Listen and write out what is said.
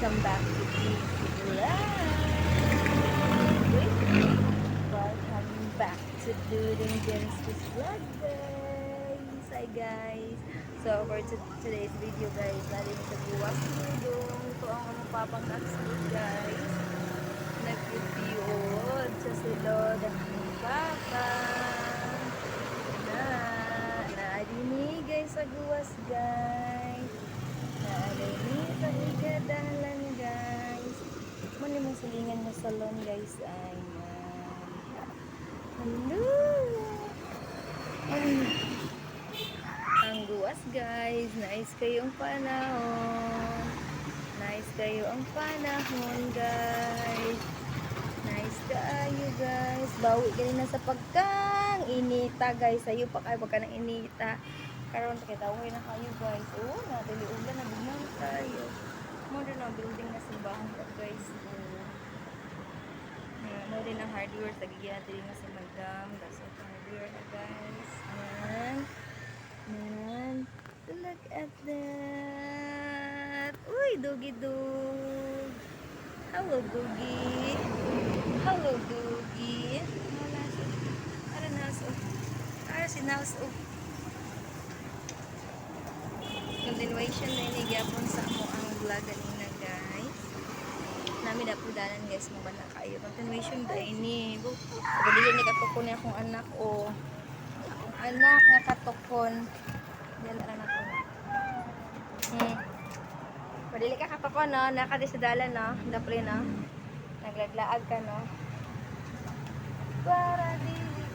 Welcome back to Easy Vlog. Welcome back to Dudong Genesis Vlog, guys. Hi, guys. So, for today's video, guys, natin sa buwas Dudong. Ito ang among papang absolute, guys. Nag-review sa silod ang papa. Naadini, guys, sa buwas, guys. Naadini sa igadalan, guys. Muna mong silingan mo salon, guys. Hello! Ang guwas, guys. Nice kayo ang panahon. Nice kayo ang panahon, guys. Nice kayo, guys. Bawi kayo na sa pagkang inita, guys. Sayo pa kayo pagka ng inita. Karon kitaway na kayo, guys. Oh, nadali ulan na bigyan tayo. Mo din ang building na simbahan, guys. Mo din ang hardware sa gigyan natin nga si Madam. That's all hardware na, guys. Ayan. Look at that. Uy, doggy dog. Hello, doggy. Hello, doggy. Ara naso. Ara si naso. Continuation na inigapon sa mo ang vlog kanina, guys. Nami na po dalan, guys, mo ba na kayo. Continuation ba ini? Pagdili ni katukon ni akong anak o. Akong anak nga katukon. Diyan na na po. Padili ka katukon, no? Nakadi sa dalan, no? Dapre, no? Naglaglaag ka, no? Para dili